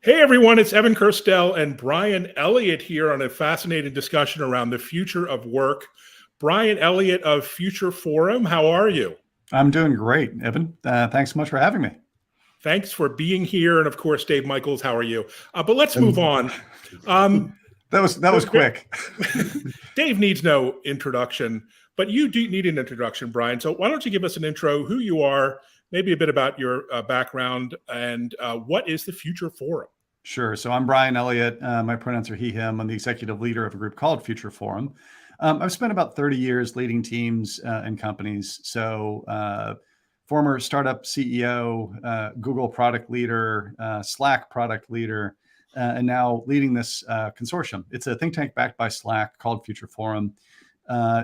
Hey everyone, it's 𝘏𝘏𝘛𝘩 and Brian Elliott here on a fascinating discussion around the future of work. Brian Elliott of Future Forum, how are you? I'm doing great, Evan. Thanks so much for having me. Thanks for being here. And of course, Dave Michaels, how are you? But let's move on. That was quick. Dave needs no introduction, but you do need an introduction, Brian. So why don't you give us an intro, who you are, maybe a bit about your background, and what is the Future Forum? Sure. So I'm Brian Elliott. My pronouns are he, him. I'm the executive leader of a group called Future Forum. I've spent about 30 years leading teams and companies. So former startup CEO, Google product leader, Slack product leader, and now leading this consortium. It's a think tank backed by Slack called Future Forum.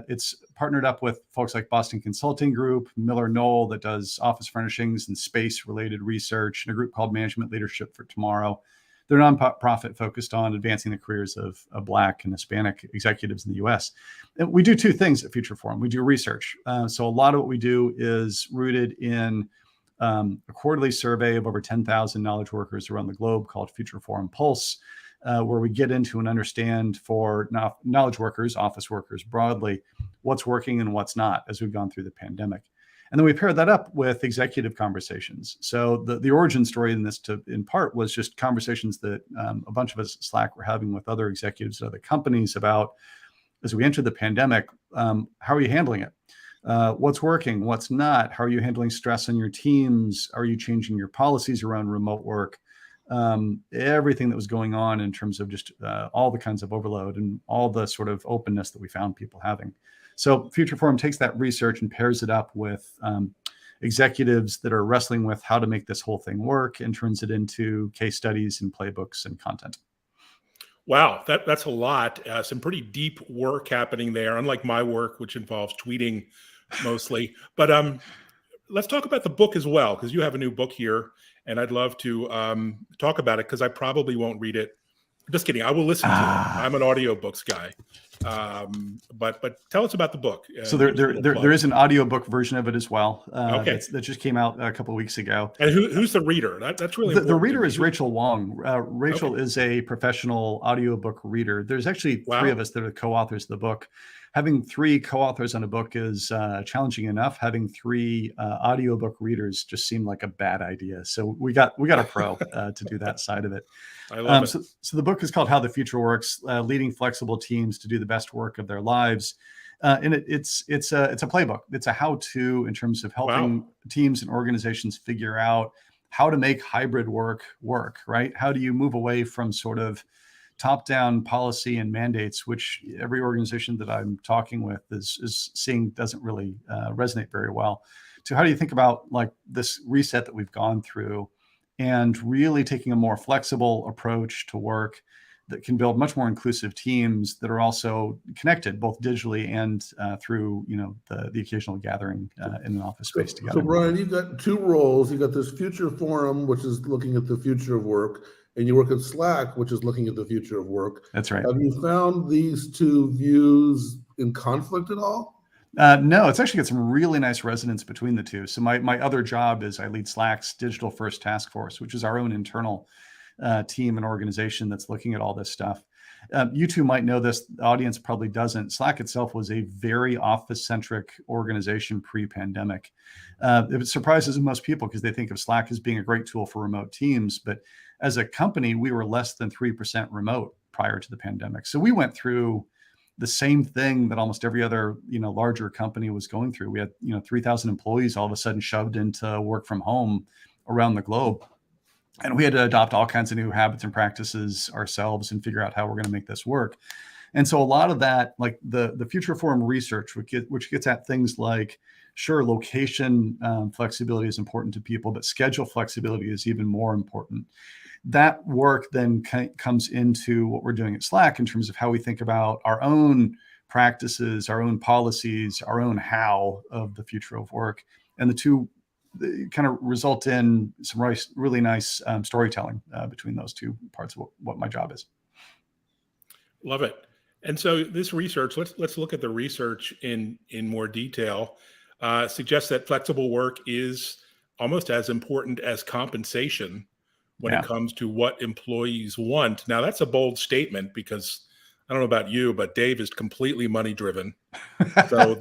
It's partnered up with folks like Boston Consulting Group, Miller Knoll that does office furnishings and space related research, and a group called Management Leadership for Tomorrow. They're a nonprofit focused on advancing the careers of Black and Hispanic executives in the US. And we do two things at Future Forum. We do research. So a lot of what we do is rooted in a quarterly survey of over 10,000 knowledge workers around the globe called Future Forum Pulse, where we get into and understand for knowledge workers, office workers broadly, what's working and what's not as we've gone through the pandemic. And then we paired that up with executive conversations. So the origin story in this, in part, was just conversations that a bunch of us at Slack were having with other executives at other companies about, as we entered the pandemic, how are you handling it? What's working? What's not? How are you handling stress on your teams? Are you changing your policies around remote work? Everything that was going on in terms of just all the kinds of overload and all the sort of openness that we found people having. So Future Forum takes that research and pairs it up with executives that are wrestling with how to make this whole thing work and turns it into case studies and playbooks and content. Wow, that's a lot. Some pretty deep work happening there, unlike my work, which involves tweeting mostly. But let's talk about the book as well, because you have a new book here, and I'd love to talk about it, because I probably won't read it. Just kidding. I will listen to it. I'm an audiobooks guy. But tell us about the book. So there is an audiobook version of it as well. Okay. That just came out a couple of weeks ago. And who's the reader? That's really the reader is Rachel Wong. Rachel Okay. is a professional audiobook reader. There's actually Wow. three of us that are co-authors of the book. Having three co-authors on a book is challenging enough. Having three audiobook readers just seemed like a bad idea. So we got a pro to do that side of it. I love it. So the book is called How the Future Works, Leading Flexible Teams to Do the Best Work of Their Lives. And it's a playbook. It's a how-to in terms of helping teams and organizations figure out how to make hybrid work, right? How do you move away from sort of top-down policy and mandates, which every organization that I'm talking with is seeing doesn't really resonate very well, to how do you think about like this reset that we've gone through and really taking a more flexible approach to work that can build much more inclusive teams that are also connected both digitally and through the occasional gathering in an office space together. So Brian, you've got two roles. You've got this Future Forum, which is looking at the future of work, and you work at Slack, which is looking at the future of work. That's right. Have you found these two views in conflict at all? No, it's actually got some really nice resonance between the two. So my other job is I lead Slack's Digital First Task Force, which is our own internal team and organization that's looking at all this stuff. You two might know this, the audience probably doesn't. Slack itself was a very office-centric organization pre-pandemic. It surprises most people because they think of Slack as being a great tool for remote teams. But as a company, we were less than 3% remote prior to the pandemic. So we went through the same thing that almost every other larger company was going through. We had 3,000 employees all of a sudden shoved into work from home around the globe. And we had to adopt all kinds of new habits and practices ourselves and figure out how we're going to make this work. And so a lot of that, like the Future Forum research, which gets at things like, sure, location flexibility is important to people, but schedule flexibility is even more important. That work then comes into what we're doing at Slack in terms of how we think about our own practices, our own policies, our own how of the future of work. And the two kind of result in some really nice storytelling between those two parts of what my job is. Love it. And so this research, let's look at the research in more detail. Suggests that flexible work is almost as important as compensation when Yeah. it comes to what employees want. Now, that's a bold statement because I don't know about you, but Dave is completely money driven. So,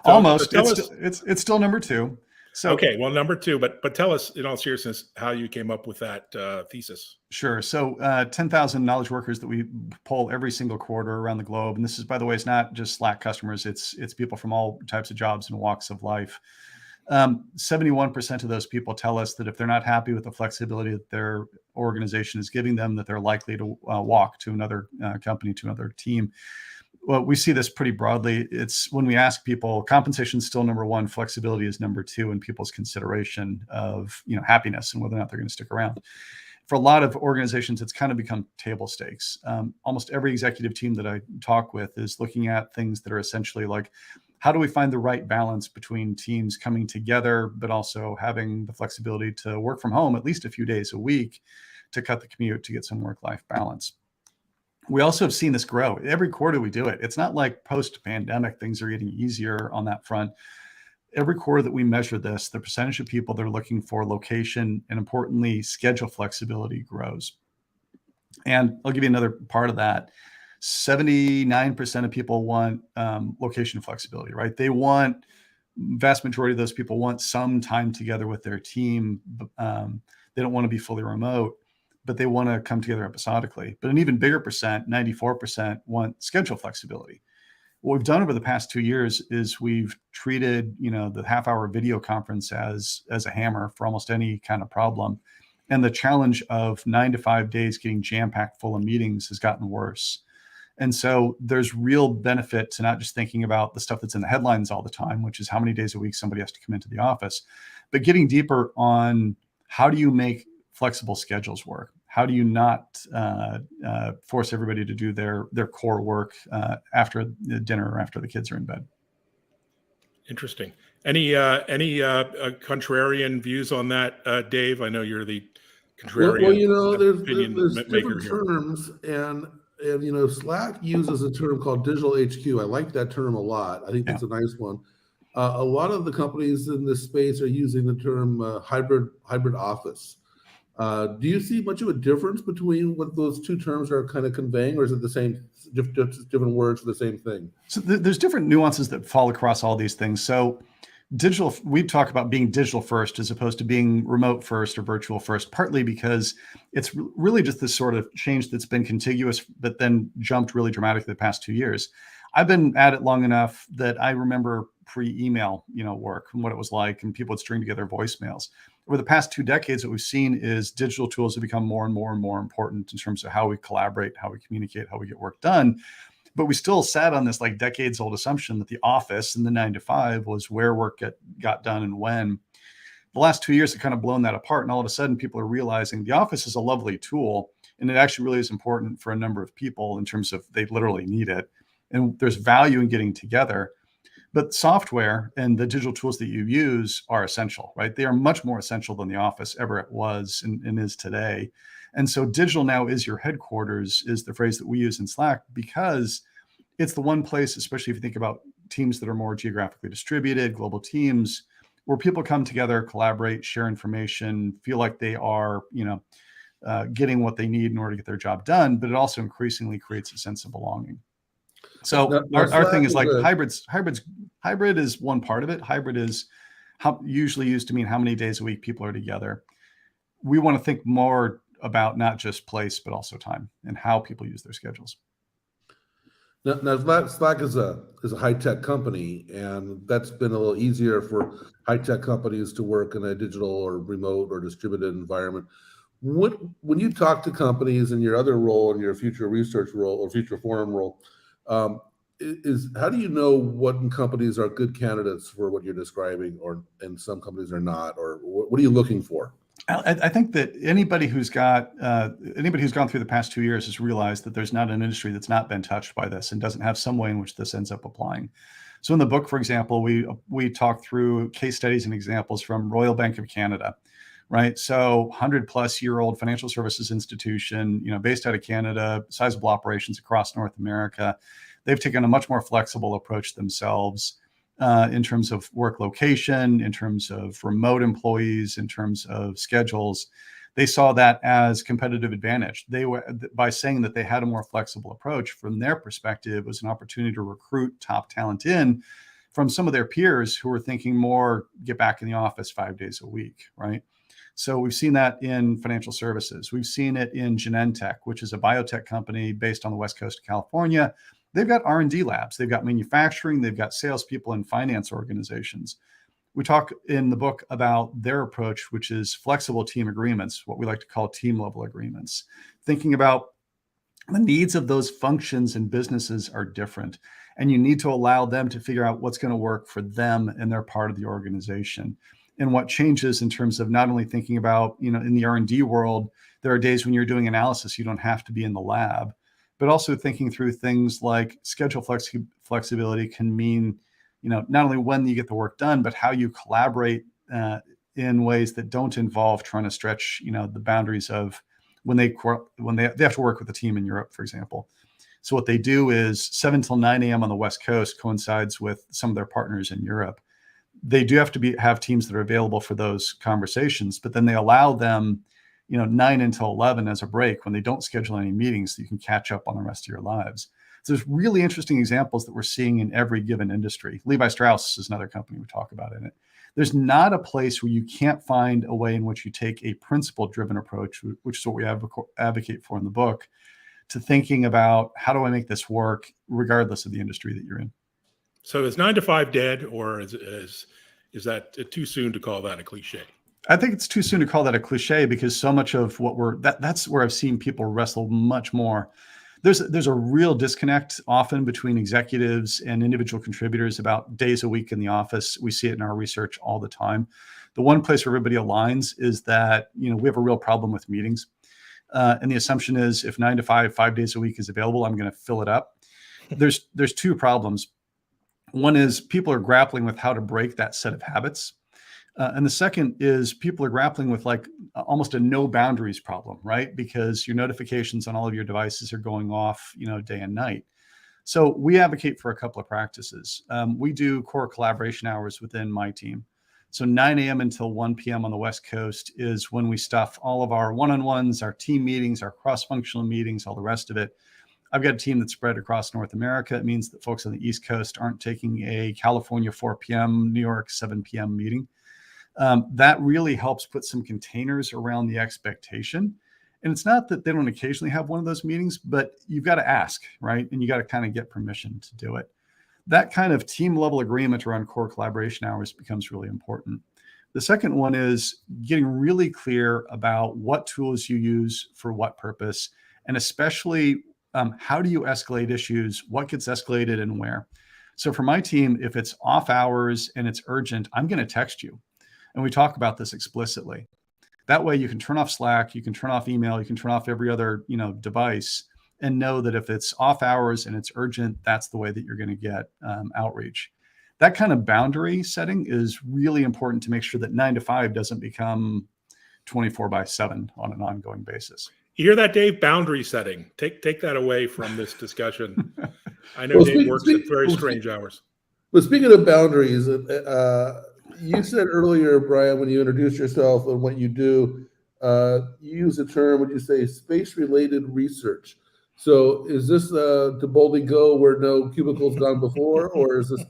Almost. tell us. It's still number two. So Okay, well, number two, but tell us in all seriousness how you came up with that thesis. sure. So 10,000 knowledge workers that we poll every single quarter around the globe. And this is, by the way, it's not just Slack customers. It's people from all types of jobs and walks of life. 71% of those people tell us that if they're not happy with the flexibility that their organization is giving them, that they're likely to walk to another company, to another team. Well, we see this pretty broadly. It's when we ask people, compensation is still number one, flexibility is number two in people's consideration of, happiness and whether or not they're going to stick around. For a lot of organizations, it's kind of become table stakes. Almost every executive team that I talk with is looking at things that are essentially like, how do we find the right balance between teams coming together, but also having the flexibility to work from home at least a few days a week to cut the commute to get some work-life balance. We also have seen this grow. Every quarter we do it. It's not like post-pandemic things are getting easier on that front. Every quarter that we measure this, the percentage of people that are looking for location and, importantly, schedule flexibility grows. And I'll give you another part of that. 79% of people want location flexibility, right? Vast majority of those people want some time together with their team. They don't want to be fully remote, but they want to come together episodically. But an even bigger percent, 94%, want schedule flexibility. What we've done over the past 2 years is we've treated, the half-hour video conference as a hammer for almost any kind of problem. And the challenge of 9 to 5 days getting jam-packed full of meetings has gotten worse. And so there's real benefit to not just thinking about the stuff that's in the headlines all the time, which is how many days a week somebody has to come into the office, but getting deeper on how do you make flexible schedules work? How do you not force everybody to do their core work after dinner or after the kids are in bed? Interesting. Any contrarian views on that, Dave? I know you're the contrarian there's opinion maker different here. terms, and Slack uses a term called digital HQ. I like that term a lot. I think that's a nice one. A lot of the companies in this space are using the term hybrid office. Do you see much of a difference between what those two terms are kind of conveying, or is it the same, different words for the same thing? So there's different nuances that fall across all these things. So we talk about being digital first as opposed to being remote first or virtual first, partly because it's really just this sort of change that's been contiguous, but then jumped really dramatically the past 2 years. I've been at it long enough that I remember pre-email, work and what it was like, and people would string together voicemails. Over the past 2 decades, what we've seen is digital tools have become more and more and more important in terms of how we collaborate, how we communicate, how we get work done. But we still sat on this like decades old assumption that the office and the 9 to 5 was where work got done and when. The last 2 years have kind of blown that apart. And all of a sudden people are realizing the office is a lovely tool. And it actually really is important for a number of people in terms of they literally need it. And there's value in getting together. But software and the digital tools that you use are essential, right? They are much more essential than the office ever was and is today. And so digital now is your headquarters, is the phrase that we use in Slack, because it's the one place, especially if you think about teams that are more geographically distributed, global teams, where people come together, collaborate, share information, feel like they are, getting what they need in order to get their job done. But it also increasingly creates a sense of belonging. So our thing is like hybrid is one part of it. Hybrid is usually used to mean how many days a week people are together. We want to think more about not just place, but also time and how people use their schedules. Now Slack is a high-tech company, and that's been a little easier for high-tech companies to work in a digital or remote or distributed environment. When you talk to companies in your other role, in your future research role or future forum role, how do you know what companies are good candidates for what you're describing, and some companies are not, or what are you looking for? I think that anybody who's gone through the past 2 years has realized that there's not an industry that's not been touched by this and doesn't have some way in which this ends up applying. So in the book, for example, we talk through case studies and examples from Royal Bank of Canada, right? So 100-plus-year-old financial services institution, based out of Canada, sizable operations across North America. They've taken a much more flexible approach themselves. In terms of work location, in terms of remote employees, in terms of schedules. They saw that as competitive advantage. They were, by saying that they had a more flexible approach from their perspective, it was an opportunity to recruit top talent in from some of their peers who were thinking more, get back in the office 5 days a week, right? So we've seen that in financial services. We've seen it in Genentech, which is a biotech company based on the West Coast of California. They've got R&D labs, they've got manufacturing, they've got salespeople and finance organizations. We talk in the book about their approach, which is flexible team agreements, what we like to call team level agreements, thinking about the needs of those functions and businesses are different. And you need to allow them to figure out what's going to work for them and their part of the organization. And what changes in terms of not only thinking about, in the R&D world, there are days when you're doing analysis, you don't have to be in the lab, but also thinking through things like schedule flexibility can mean, not only when you get the work done, but how you collaborate in ways that don't involve trying to stretch, the boundaries of when they have to work with a team in Europe, for example. So what they do is 7 till 9 a.m. on the West Coast coincides with some of their partners in Europe. They do have to have teams that are available for those conversations, but then they allow them, 9 until 11 as a break when they don't schedule any meetings so you can catch up on the rest of your lives. So there's really interesting examples that we're seeing in every given industry. Levi Strauss is another company we talk about in it. There's not a place where you can't find a way in which you take a principle-driven approach, which is what we advocate for in the book, to thinking about how do I make this work regardless of the industry that you're in. So is 9 to 5 dead, or is that too soon to call that a cliche? I think it's too soon to call that a cliche because so much of what that's where I've seen people wrestle much more. There's a real disconnect often between executives and individual contributors about days a week in the office. We see it in our research all the time. The one place where everybody aligns is that, we have a real problem with meetings. And the assumption is if 9 to 5 days a week is available, I'm going to fill it up. There's two problems. One is people are grappling with how to break that set of habits. And the second is people are grappling with like almost a no boundaries problem, right? Because your notifications on all of your devices are going off, day and night. So we advocate for a couple of practices. We do core collaboration hours within my team. So 9 a.m. until 1 p.m. on the West Coast is when we stuff all of our one-on-ones, our team meetings, our cross-functional meetings, all the rest of it. I've got a team that's spread across North America. It means that folks on the East Coast aren't taking a California 4 p.m., New York 7 p.m. meeting. That really helps put some containers around the expectation. And it's not that they don't occasionally have one of those meetings, but you've got to ask, right? And you got to kind of get permission to do it. That kind of team level agreement around core collaboration hours becomes really important. The second one is getting really clear about what tools you use for what purpose, and especially how do you escalate issues, what gets escalated and where. So for my team, if it's off hours and it's urgent, I'm going to text you. And we talk about this explicitly. That way you can turn off Slack, you can turn off email, you can turn off every other device, and know that if it's off hours and it's urgent, that's the way that you're going to get outreach. That kind of boundary setting is really important to make sure that 9 to 5 doesn't become 24/7 on an ongoing basis. You hear that, Dave? Boundary setting. Take that away from this discussion. I know Dave works at very strange hours. But speaking of boundaries, you said earlier, Brian, when you introduced yourself and what you do, you use a term, would you say, space-related research. So is this to boldly go where no cubicle's gone before, or is this,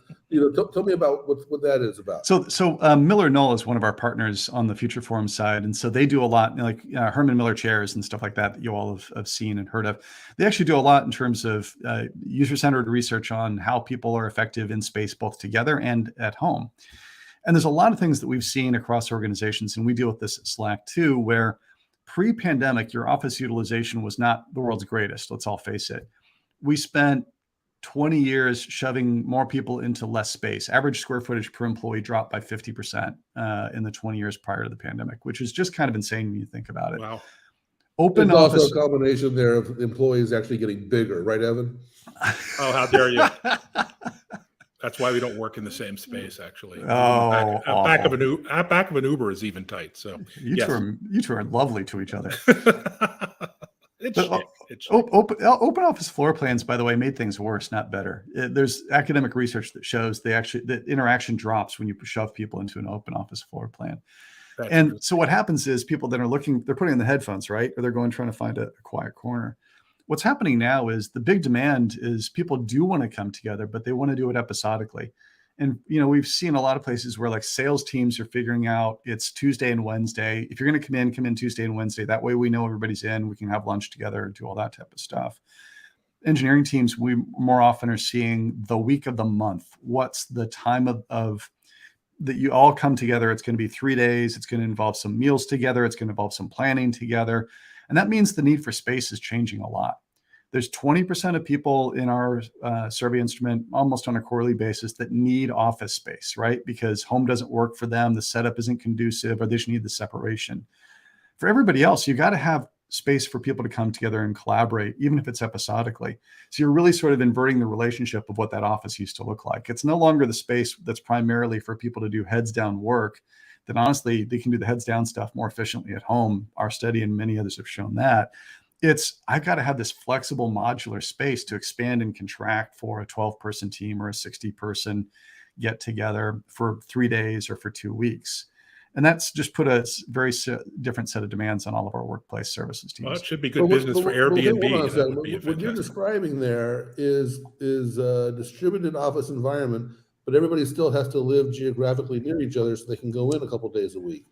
tell me about what that is about. So Miller Knoll is one of our partners on the Future Forum side. And so they do a lot like Herman Miller chairs and stuff like that you all have seen and heard of. They actually do a lot in terms of user-centered research on how people are effective in space, both together and at home. And there's a lot of things that we've seen across organizations, and we deal with this at Slack too, where pre-pandemic, your office utilization was not the world's greatest. Let's all face it. We spent 20 years shoving more people into less space. Average square footage per employee dropped by 50% in the 20 years prior to the pandemic, which is just kind of insane when you think about it. Wow. Open office. Also a combination there of employees actually getting bigger, right, Evan? Oh, how dare you. That's why we don't work in the same space, actually. Oh, back of an Uber is even tight. So you two are lovely to each other. Open office floor plans, by the way, made things worse, not better. There's academic research that shows that interaction drops when you shove people into an open office floor plan. That's And interesting. so what happens is people that are looking, they're putting in the headphones, right? Or they're going trying to find a quiet corner. What's happening now is the big demand is people do want to come together, but they want to do it episodically. And, we've seen a lot of places where like sales teams are figuring out it's Tuesday and Wednesday. If you're going to come in Tuesday and Wednesday. That way we know everybody's in, we can have lunch together and do all that type of stuff. Engineering teams, we more often are seeing the week of the month. What's the time of that you all come together? It's going to be 3 days. It's going to involve some meals together. It's going to involve some planning together. And that means the need for space is changing a lot. There's 20% of people in our survey instrument almost on a quarterly basis that need office space, right? Because home doesn't work for them, the setup isn't conducive, or they just need the separation. For everybody else, you got to have space for people to come together and collaborate, even if it's episodically. So you're really sort of inverting the relationship of what that office used to look like. It's no longer the space that's primarily for people to do heads down work. That honestly, they can do the heads down stuff more efficiently at home. Our study and many others have shown that. I've got to have this flexible modular space to expand and contract for a 12-person team or a 60-person get together for 3 days or for 2 weeks. And that's just put a very different set of demands on all of our workplace services teams. Well, it should be good business for Airbnb. That would be what you're describing there is a distributed office environment, but everybody still has to live geographically near each other so they can go in a couple of days a week.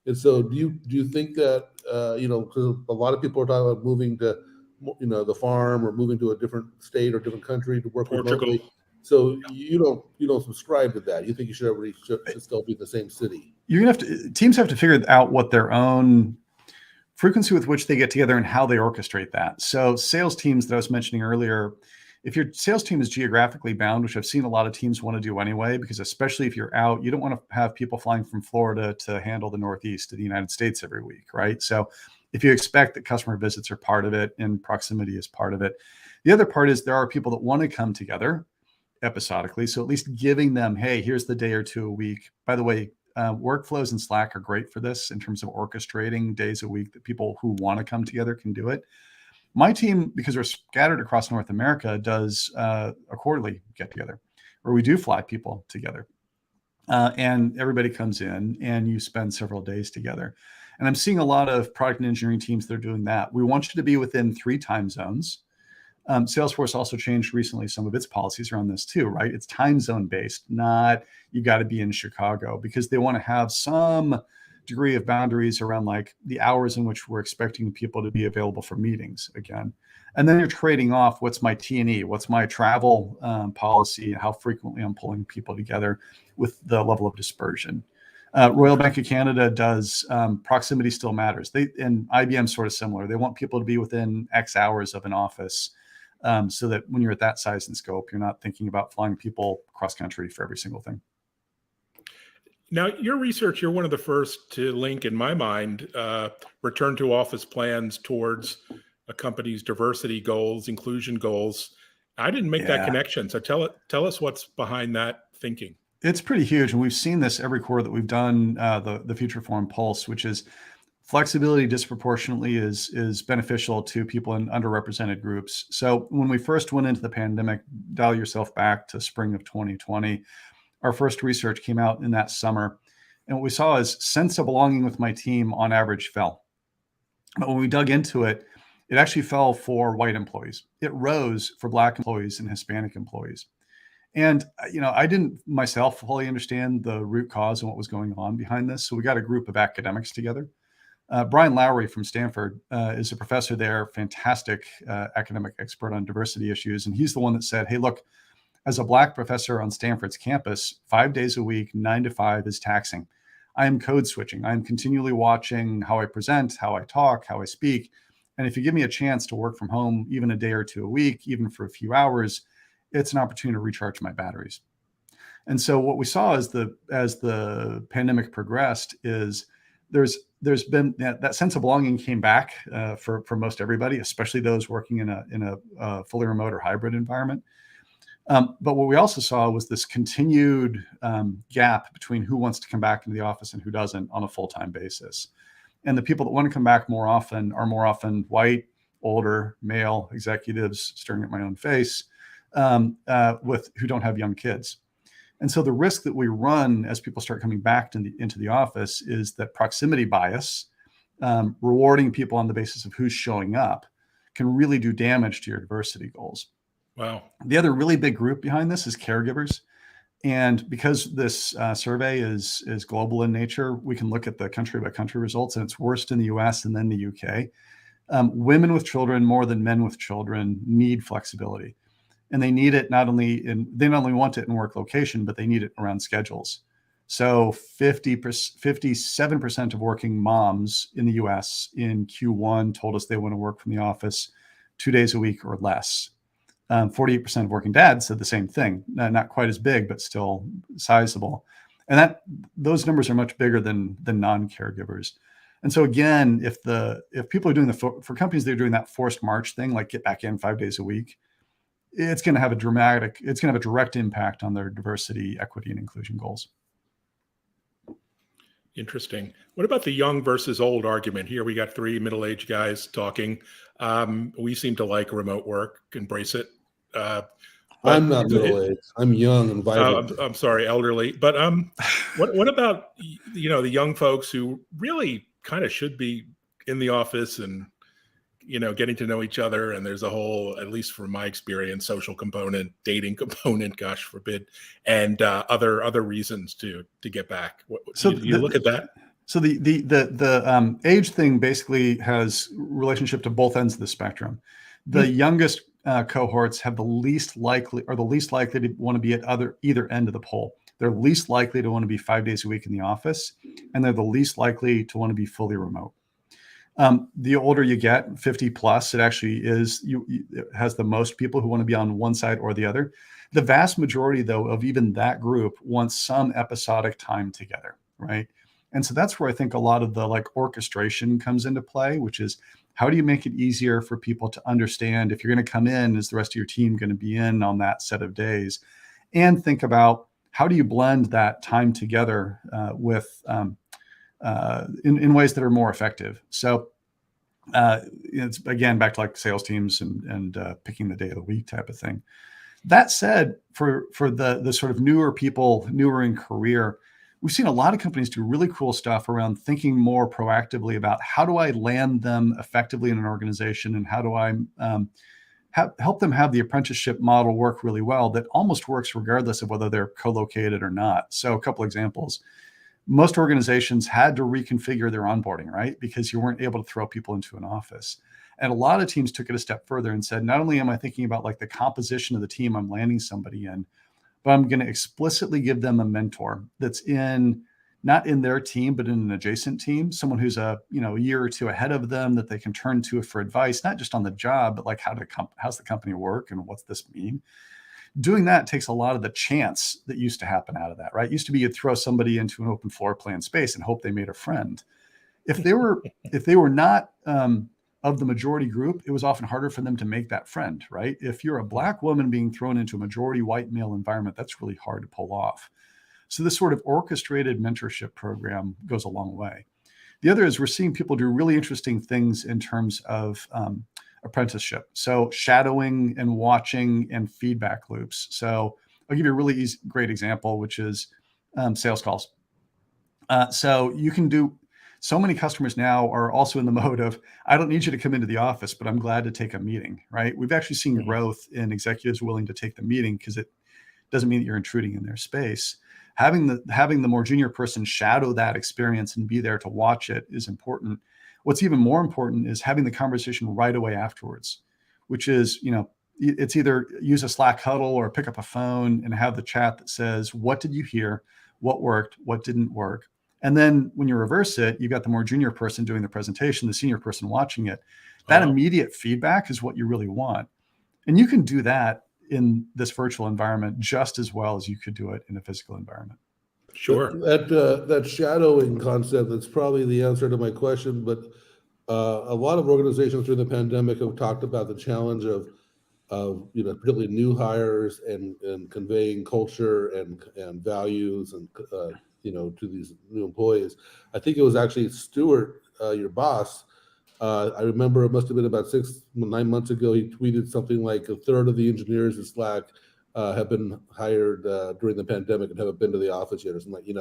And so do you think that, because a lot of people are talking about moving to, the farm or moving to a different state or different country to work remotely. So you don't subscribe to that. You think everybody should still be in the same city. Teams have to figure out what their own frequency with which they get together and how they orchestrate that. So sales teams that I was mentioning earlier, if your sales team is geographically bound, which I've seen a lot of teams want to do anyway, because especially if you're out, you don't want to have people flying from Florida to handle the Northeast of the United States every week, right? So if you expect that customer visits are part of it and proximity is part of it. The other part is there are people that want to come together episodically. So at least giving them, hey, here's the day or two a week. By the way, workflows in Slack are great for this in terms of orchestrating days a week that people who want to come together can do it. My team, because we're scattered across North America, does a quarterly get together where we do fly people together. And everybody comes in and you spend several days together. And I'm seeing a lot of product and engineering teams that are doing that. We want you to be within 3 time zones. Salesforce also changed recently some of its policies around this too, right? It's time zone based, not you got to be in Chicago, because they want to have some degree of boundaries around like the hours in which we're expecting people to be available for meetings again. And then you're trading off what's my T&E, what's my travel policy, how frequently I'm pulling people together with the level of dispersion. Royal Bank of Canada does proximity still matters. And IBM sort of similar. They want people to be within X hours of an office so that when you're at that size and scope, you're not thinking about flying people cross country for every single thing. Now, your research, you're one of the first to link, in my mind, return to office plans towards a company's diversity goals, inclusion goals. I didn't make that connection. So tell us what's behind that thinking. It's pretty huge. And we've seen this every quarter that we've done the Future Forum Pulse, which is flexibility disproportionately is beneficial to people in underrepresented groups. So when we first went into the pandemic, dial yourself back to spring of 2020, our first research came out in that summer. And what we saw is sense of belonging with my team on average fell. But when we dug into it, it actually fell for white employees. It rose for Black employees and Hispanic employees. And, I didn't myself fully understand the root cause and what was going on behind this. So we got a group of academics together. Brian Lowry from Stanford is a professor there, fantastic academic expert on diversity issues. And he's the one that said, hey, look, as a Black professor on Stanford's campus, 5 days a week, 9 to 5 is taxing. I am code switching. I'm continually watching how I present, how I talk, how I speak. And if you give me a chance to work from home, even a day or two a week, even for a few hours, it's an opportunity to recharge my batteries. And so what we saw as the pandemic progressed is there's been that sense of belonging came back for most everybody, especially those working in a fully remote or hybrid environment. But what we also saw was this continued gap between who wants to come back into the office and who doesn't on a full-time basis. And the people that want to come back more often are more often white, older, male executives, staring at my own face, who don't have young kids. And so the risk that we run as people start coming back into the office is that proximity bias, rewarding people on the basis of who's showing up, can really do damage to your diversity goals. Wow. The other really big group behind this is caregivers. And because this survey is global in nature, we can look at the country by country results, and it's worst in the US and then the UK. Women with children more than men with children need flexibility. And they need it they not only want it in work location, but they need it around schedules. So 57% of working moms in the US in Q1 told us they want to work from the office 2 days a week or less. 48% of working dads said the same thing. Not quite as big, but still sizable. And those numbers are much bigger than non-caregivers. And so again, if people are doing for companies, they're doing that forced March thing, like get back in 5 days a week, it's going to have a direct impact on their diversity, equity, and inclusion goals. Interesting. What about the young versus old argument? Here we got 3 middle-aged guys talking. We seem to like remote work, embrace it. I'm not middle-aged. I'm young and vibrant. I'm sorry, elderly. But what about the young folks who really kind of should be in the office and getting to know each other? And there's a whole, at least from my experience, social component, dating component, gosh forbid, and other reasons to get back. So you look at that. So the age thing basically has relationship to both ends of the spectrum. The youngest cohorts have the least likely to want to be at either end of the pole. They're least likely to want to be 5 days a week in the office, and they're the least likely to want to be fully remote. The older you get, 50 plus, it actually it has the most people who want to be on one side or the other. The vast majority, though, of even that group wants some episodic time together, right? And so that's where I think a lot of the orchestration comes into play, which is how do you make it easier for people to understand if you're going to come in, is the rest of your team going to be in on that set of days? And think about how do you blend that time together in ways that are more effective. So it's again back to sales teams and picking the day of the week type of thing. That said, for the sort of newer people, newer in career, we've seen a lot of companies do really cool stuff around thinking more proactively about how do I land them effectively in an organization, and how do I help them have the apprenticeship model work really well that almost works regardless of whether they're co-located or not. So a couple examples. Most organizations had to reconfigure their onboarding, right? Because you weren't able to throw people into an office. And a lot of teams took it a step further and said, not only am I thinking about the composition of the team I'm landing somebody in, but I'm going to explicitly give them a mentor that's not in their team, but in an adjacent team, someone who's a year or two ahead of them that they can turn to for advice, not just on the job, but how's the company work and what's this mean? Doing that takes a lot of the chance that used to happen out of that, right? It used to be you'd throw somebody into an open floor plan space and hope they made a friend. If they were not of the majority group, it was often harder for them to make that friend, right? If you're a Black woman being thrown into a majority white male environment, that's really hard to pull off. So this sort of orchestrated mentorship program goes a long way. The other is we're seeing people do really interesting things in terms of apprenticeship. So shadowing and watching and feedback loops. So I'll give you a really great example, which is sales calls. So you can do, so many customers now are also in the mode of, I don't need you to come into the office, but I'm glad to take a meeting, right? We've actually seen growth in executives willing to take the meeting because it doesn't mean that you're intruding in their space. Having the more junior person shadow that experience and be there to watch it is important. What's even more important is having the conversation right away afterwards, which is, it's either use a Slack huddle or pick up a phone and have the chat that says, what did you hear? What worked? What didn't work? And then when you reverse it, you've got the more junior person doing the presentation, the senior person watching it. That immediate feedback is what you really want. And you can do that in this virtual environment just as well as you could do it in a physical environment. Sure. That shadowing concept, that's probably the answer to my question, but a lot of organizations during the pandemic have talked about the challenge of particularly new hires and conveying culture and values and to these new employees. I think it was actually Stuart, your boss. I remember it must have been about 6-9 months ago. He tweeted something like a third of the engineers in Slack have been hired during the pandemic and haven't been to the office yet, or something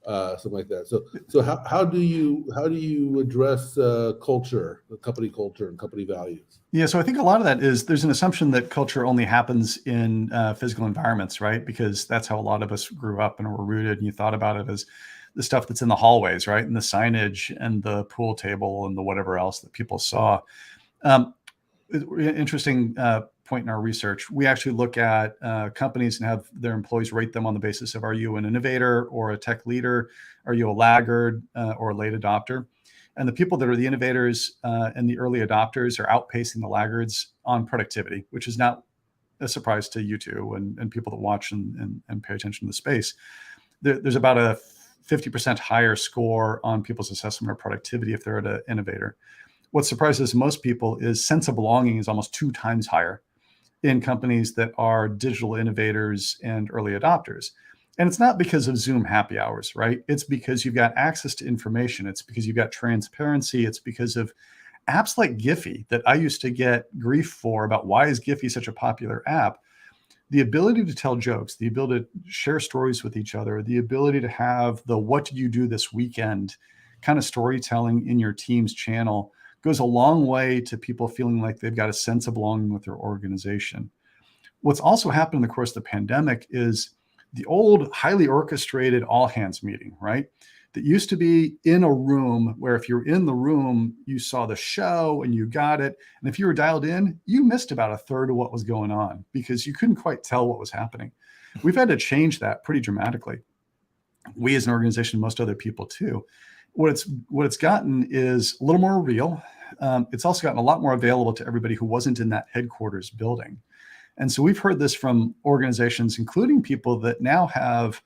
something like that. So how do you address culture, the company culture, and company values? Yeah, so I think a lot of that is there's an assumption that culture only happens in physical environments, right? Because that's how a lot of us grew up and were rooted. And you thought about it as the stuff that's in the hallways, right? And the signage and the pool table and the whatever else that people saw. Interesting point in our research. We actually look at companies and have their employees rate them on the basis of, are you an innovator or a tech leader? Are you a laggard or a late adopter? And the people that are the innovators and the early adopters are outpacing the laggards on productivity, which is not a surprise to you two and people that watch and pay attention to the space. There's about a 50% higher score on people's assessment of productivity if they're an innovator. What surprises most people is sense of belonging is almost 2 times higher in companies that are digital innovators and early adopters. And it's not because of Zoom happy hours, right? It's because you've got access to information. It's because you've got transparency. It's because of apps like Giphy that I used to get grief for about why is Giphy such a popular app. The ability to tell jokes, the ability to share stories with each other, the ability to have the what did you do this weekend kind of storytelling in your team's channel goes a long way to people feeling like they've got a sense of belonging with their organization. What's also happened in the course of the pandemic is the old highly orchestrated all hands meeting, right? That used to be in a room where if you're in the room, you saw the show and you got it. And if you were dialed in, you missed about a third of what was going on because you couldn't quite tell what was happening. We've had to change that pretty dramatically. We as an organization, most other people too. What it's gotten is a little more real. It's also gotten a lot more available to everybody who wasn't in that headquarters building. And so we've heard this from organizations, including people that now have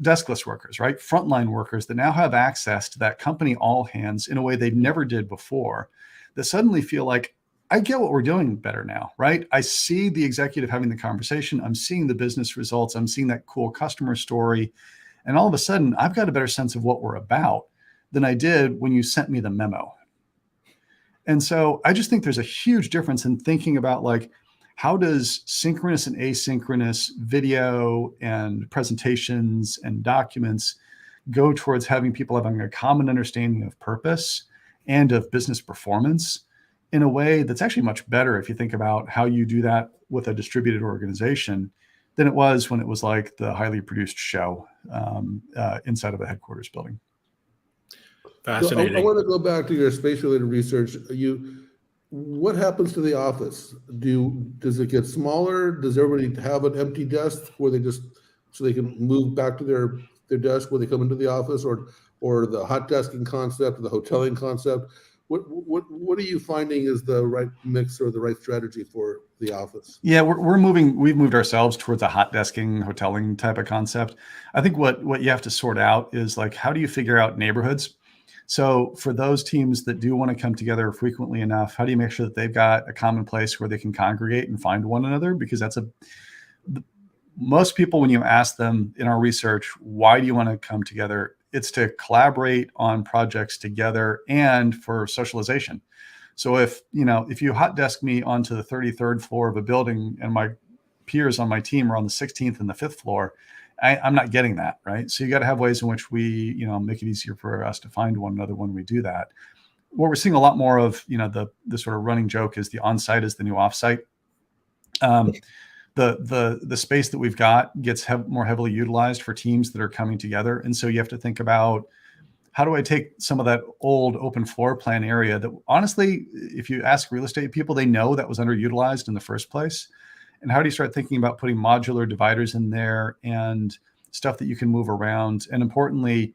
deskless workers, right? Frontline workers that now have access to that company all hands in a way they never did before, that suddenly feel like, I get what we're doing better now, right? I see the executive having the conversation. I'm seeing the business results. I'm seeing that cool customer story. And all of a sudden, I've got a better sense of what we're about than I did when you sent me the memo. And so I just think there's a huge difference in thinking about like, how does synchronous and asynchronous video and presentations and documents go towards having people having a common understanding of purpose and of business performance in a way that's actually much better if you think about how you do that with a distributed organization than it was when it was like the highly produced show inside of a headquarters building. Fascinating. So I want to go back to your space-related research. What happens to the office? Does it get smaller? Does everybody have an empty desk where so they can move back to their desk when they come into the office, or the hot desking concept, or the hoteling concept? What are you finding is the right mix or the right strategy for the office? Yeah, we've moved ourselves towards a hot desking, hoteling type of concept. I think what you have to sort out is like, how do you figure out neighborhoods? So for those teams that do want to come together frequently enough, how do you make sure that they've got a common place where they can congregate and find one another? Because most people, when you ask them in our research, why do you want to come together? It's to collaborate on projects together and for socialization. So if you hot desk me onto the 33rd floor of a building and my peers on my team are on the 16th and the 5th floor, I'm not getting that, right? So you got to have ways in which we, make it easier for us to find one another when we do that. What we're seeing a lot more of, the sort of running joke is the on-site is the new off-site. The space that we've got gets more heavily utilized for teams that are coming together. And so you have to think about, how do I take some of that old open floor plan area that honestly, if you ask real estate people, they know that was underutilized in the first place. And how do you start thinking about putting modular dividers in there and stuff that you can move around? And importantly,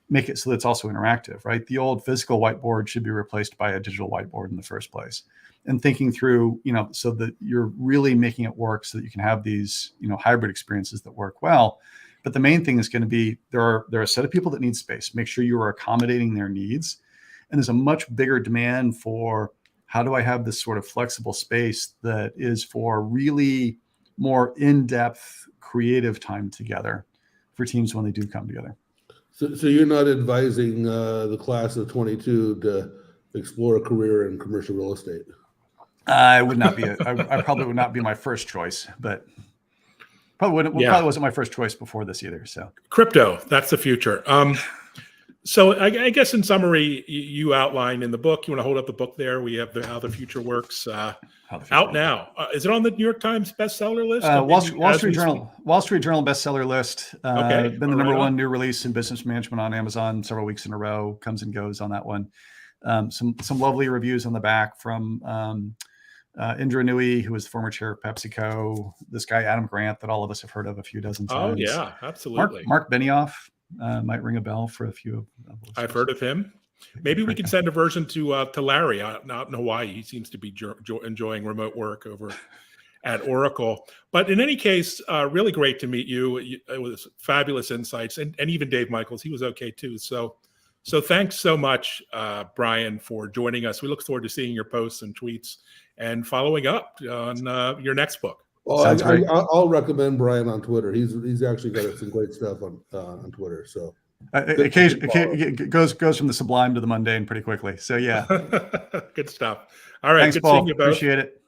make it so that it's also interactive, right? The old physical whiteboard should be replaced by a digital whiteboard in the first place. And thinking through, so that you're really making it work so that you can have these, hybrid experiences that work well. But the main thing is going to be, there are a set of people that need space. Make sure you are accommodating their needs. And there's a much bigger demand for, how do I have this sort of flexible space that is for really more in-depth creative time together for teams when they do come together? So you're not advising the class of 22 to explore a career in commercial real estate? I would not be. I probably would not be my first choice, but Probably Yeah. wasn't my first choice before this either. So Crypto, that's the future. So I guess in summary, you outline in the book, you want to hold up the book there. We have How the Future Works out now. Is it on the New York Times bestseller list? Wall Street Journal bestseller list. Okay. Been the number one new release in business management on Amazon several weeks in a row. Comes and goes on that one. Some lovely reviews on the back from Indra Nooyi, who was the former chair of PepsiCo. This guy Adam Grant, that all of us have heard of a few dozen times. Oh yeah, absolutely. Mark Benioff might ring a bell for a few of those. I've heard of him. Maybe we can send a version to Larry out in Hawaii. He seems to be enjoying remote work over at Oracle. But in any case, really great to meet you. It was fabulous insights, and even Dave Michaels, he was okay too. So thanks so much, Brian, for joining us. We look forward to seeing your posts and tweets and following up on your next book. Well, I'll recommend Brian on Twitter. He's actually got some great stuff on Twitter. So occasionally it goes from the sublime to the mundane pretty quickly. So yeah, good stuff. All right, thanks, good Paul. seeing you both. Appreciate it.